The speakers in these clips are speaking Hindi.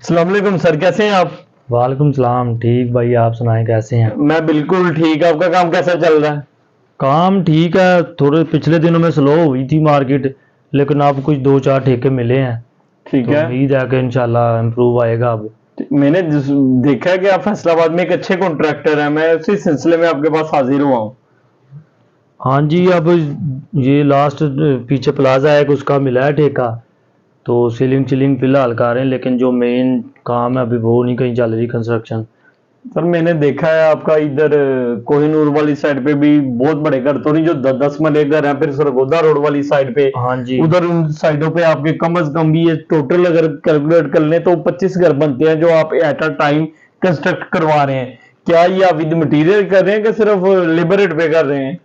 अस्सलाम वालेकुम सर, कैसे हैं आप? वालेकुम सलाम। ठीक भाई, आप सुनाएं कैसे हैं? मैं बिल्कुल ठीक। आपका काम कैसा चल रहा है? काम ठीक है। थोड़े पिछले दिनों में स्लो हुई थी मार्केट, लेकिन अब कुछ दो चार ठेके मिले हैं, ठीक तो है। उम्मीद है कि इंशाल्लाह इम्प्रूव आएगा अब। मैंने देखा है कि आप फैसलाबाद में एक अच्छे कॉन्ट्रैक्टर हैं। मैं उसी सिलसिले में आपके पास हाजिर हुआ हूँ। हाँ जी, अब ये लास्ट पीछे प्लाजा है कि उसका मिला है ठेका, तो सीलिंग चिलिंग फिलहाल कर रहे हैं, लेकिन जो मेन काम है अभी वो नहीं कहीं चल रही कंस्ट्रक्शन। सर मैंने देखा है आपका इधर कोहिनूर वाली साइड पे भी बहुत बड़े घर, तो नहीं जो 10 10 मरले घर हैं, फिर सरगोदा रोड वाली साइड पे, हाँ जी। उधर उन साइडों पे आपके कम से कम भी ये टोटल अगर कैलकुलेट कर लें तो 25 घर बनते हैं जो आप एट अ टाइम कंस्ट्रक्ट करवा रहे हैं। क्या ये आप विद मटेरियल कर रहे हैं कि सिर्फ लेबर रेट पे कर रहे हैं?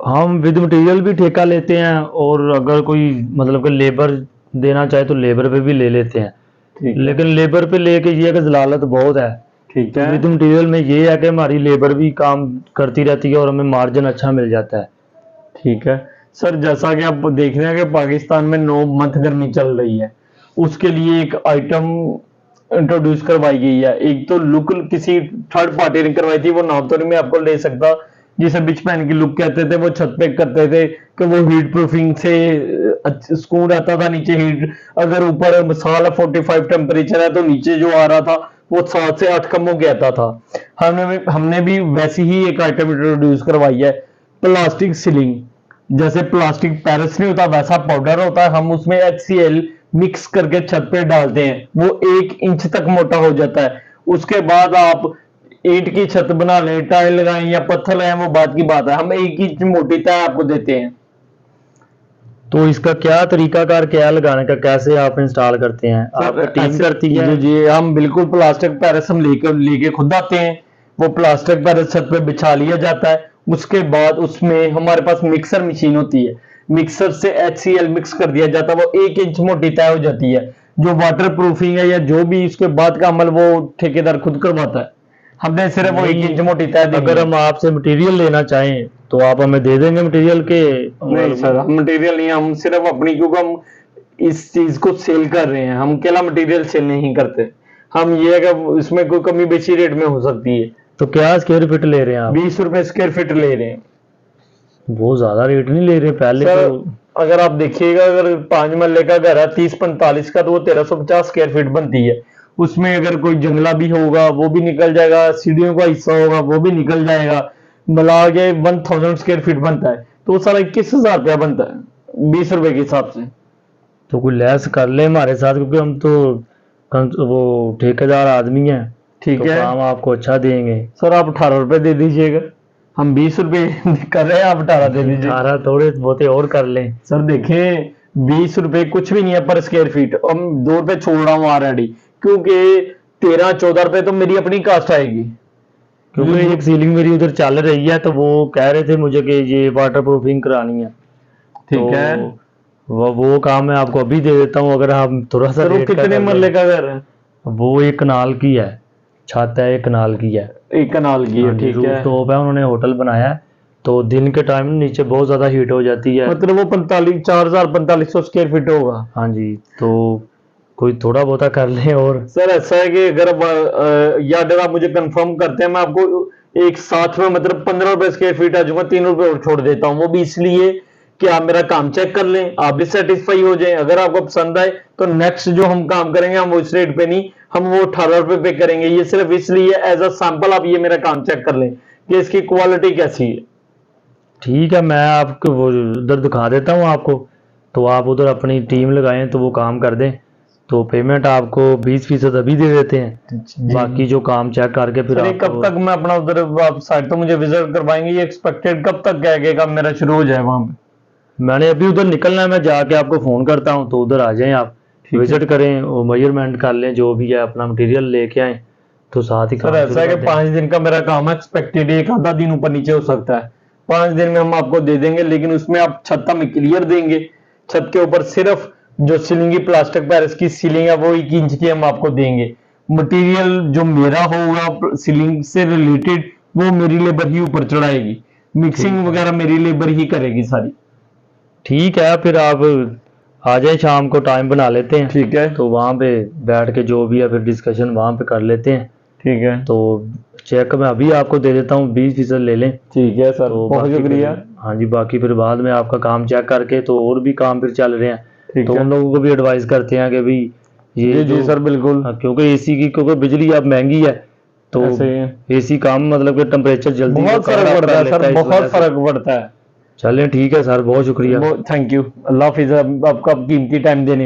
हम विद मटेरियल भी ठेका लेते हैं, और अगर कोई मतलब कि लेबर देना चाहे तो लेबर पे भी ले लेते हैं। ठीक है। लेकिन लेबर पे लेके ये है कि जलालत बहुत है। ठीक तो है। विद मटेरियल में ये है कि हमारी लेबर भी काम करती रहती है और हमें मार्जिन अच्छा मिल जाता है। ठीक है। सर जैसा कि आप देख रहे हैं कि पाकिस्तान में 9 मंथ गर्मी चल रही है, उसके लिए एक आइटम इंट्रोड्यूस करवाई गई है। एक तो लुक किसी थर्ड पार्टी ने करवाई थी, वो नाम तो नहीं मैं आपको ले सकता, जिसे बिच पैन की लुक कहते थे। वो छत पे करते थे कि वो हीट प्रूफिंग से सुकून रहता था। नीचे हीट, अगर ऊपर मिसाल 45 टेम्परेचर है तो नीचे जो आ रहा था वो 7 से 8 कम हो गया था। हमने भी वैसी ही एक आइटम इंट्रोड्यूस करवाई है, प्लास्टिक सीलिंग। जैसे प्लास्टिक पेरिस नहीं होता वैसा पाउडर होता है, हम उसमें HCl मिक्स करके छत पे डालते हैं, वो 1 इंच तक मोटा हो जाता है। उसके बाद आप ईंट की छत बना लें, टाइल लगाएं या पत्थर लगाएं, वो बात की बात है, हम 1 इंच मोटी टाइल आपको देते हैं। तो इसका क्या तरीकाकार क्या है लगाने का, कैसे आप इंस्टॉल करते हैं? सर आपकी टीम ऐसे करती है? जी जी, हम बिल्कुल प्लास्टिक पेरिस हम लेकर लेके खुद आते हैं। वो प्लास्टिक पेरिस छत पे बिछा लिया जाता है। उसके बाद उसमें हमारे पास मिक्सर मशीन होती है, मिक्सर से HCl मिक्स कर दिया जाता है, वो 1 इंच मोटी तय हो जाती है। जो वाटर प्रूफिंग है या जो भी इसके बाद का अमल वो ठेकेदार खुद करवाता है। हमने सिर्फ वो एक नहीं, इंच मोटी तय देनी अगर है। हम आपसे मटेरियल लेना चाहें तो आप हमें दे देंगे मटेरियल के? नहीं सर, हम मटेरियल नहीं, हम सिर्फ अपनी, क्योंकि हम इस चीज को सेल कर रहे हैं, हम अकेला मटेरियल सेल नहीं करते। हम ये है कि इसमें कोई कमी बेची रेट में हो सकती है। तो क्या स्क्वायर फीट ले रहे हैं आप? 20 रुपए स्क्वायर फीट ले रहे हैं। बहुत ज्यादा रेट नहीं ले रहे पहले सर तो। अगर आप देखिएगा, अगर 5 मरले का घर है 30 45 का, तो वो 1350 स्क्वायर फीट बनती है। उसमें अगर कोई जंगला भी होगा वो भी निकल जाएगा, सीढ़ियों का हिस्सा होगा वो भी निकल जाएगा। मिला के 1000 स्क्वायर फीट बनता है, तो वो सारा 21,000 रुपया बनता है 20 रुपए के हिसाब से। तो कोई लैस कर ले हमारे साथ, क्योंकि हम तो वो ठेकेदार आदमी हैं, ठीक तो है। काम आपको अच्छा देंगे। सर आप 18 रुपए दे दीजिएगा, हम 20 रुपए कर रहे हैं, आप 18 दे दीजिए। 18 थोड़े बहुत और कर लें। सर देखें, 20 रुपए कुछ भी नहीं है पर स्क्वायर फीट, हम 2 रुपए छोड़ रहा हूँ ऑलरेडी, क्योंकि 13 14 रुपए तो मेरी अपनी कास्ट आएगी। क्योंकि एक सीलिंग मेरी उधर चल रही है, तो वो कह रहे थे मुझे कि ये वाटर प्रूफिंग करानी है। ठीक है। तो वो काम मैं आपको अभी दे देता हूँ, अगर आप थोड़ा सा सर वो रेट का कितने कर मरले लें। का घर है? वो एक कनाल की है, छत है, एक कनाल की है। एक कनाल की हाँ है, जी, ठीक रूफ है। टॉप है, उन्होंने होटल बनाया है। तो दिन के टाइम नीचे बहुत ज्यादा हीट हो जाती है। मतलब वो 45 4000 4500 स्क्वायर फीट होगा। हाँ जी, तो कोई थोड़ा बहुता कर ले। और सर ऐसा है कि अगर या अगर आप मुझे कंफर्म करते हैं, मैं आपको एक साथ में मतलब 15 रुपए स्क्वायर फीट आ जाऊंगा, 3 रुपए और छोड़ देता हूँ। वो भी इसलिए कि आप मेरा काम चेक कर लें, आप भी सेटिस्फाई हो जाएं। अगर आपको पसंद आए तो नेक्स्ट जो हम काम करेंगे हम वो इस रेट पे नहीं, हम वो 18 रुपए पे करेंगे। ये सिर्फ इसलिए एज अ सैंपल आप ये मेरा काम चेक कर लें कि इसकी क्वालिटी कैसी है। ठीक है, मैं आपको वो उधर दिखा देता हूँ आपको, तो आप उधर अपनी टीम लगाएं तो वो काम कर दें। तो पेमेंट आपको 20% अभी दे देते हैं, बाकी जो काम चेक करके फिर सर ये कब आपको। तक मैं अपना उधर, आप साइट तो मुझे विजिट करवाएंगे, ये एक्सपेक्टेड कब तक क्या कि काम मेरा शुरू हो जाए वहां पे? मैंने अभी उधर निकलना है, मैं जाके आपको फ़ोन करता हूँ, तो उधर आ जाएं आप, ठीक है। विजिट करें, वो मेजरमेंट कर लें, जो भी है अपना मटेरियल लेके आएं, तो साथ ही सर काम ऐसा शुरू है कि कर दें। 5 दिन का मेरा काम है, एक्सपेक्टेड एक आधा दिन ऊपर नीचे हो सकता है। 5 दिन में हम आपको दे देंगे, लेकिन उसमें आप छत हमें क्लियर देंगे। छत के ऊपर सिर्फ जो सीलिंग की प्लास्टिक पेरिस की सीलिंग है वो 1 इंच की हम आपको देंगे। मटेरियल जो मेरा होगा सीलिंग से रिलेटेड वो मेरी लेबर ही ऊपर चढ़ाएगी, ठीक मिक्सिंग है। वगैरह मेरी लेबर ही करेगी सारी। ठीक है, फिर आप आ जाए, शाम को टाइम बना लेते हैं, ठीक है, तो वहाँ पे बैठ के जो भी है फिर डिस्कशन वहाँ पे कर लेते हैं। ठीक है, तो चेक मैं अभी आपको दे देता हूँ, 20% ले लें। ठीक है सर, तो बहुत बाकी शुक्रिया। फिर- हाँ जी, बाकी फिर बाद में आपका काम चेक करके तो और भी काम फिर चल रहे हैं, ठीक तो है उन लोगों को भी एडवाइस करते हैं कि भाई ये जी जी जो सर, बिल्कुल हाँ, क्योंकि एसी की, क्योंकि बिजली अब महंगी है, तो ऐसे ही है। एसी काम मतलब कि टेम्परेचर जल्दी वो बहुत कवर फर्क अप पड़ता कर है लेता सर, है, इस बहुत वजह से। फर्क पड़ता है। चलें ठीक है सर, बहुत शुक्रिया। थैंक यू, अल्लाह हाफिज, आपका कीमती टाइम देने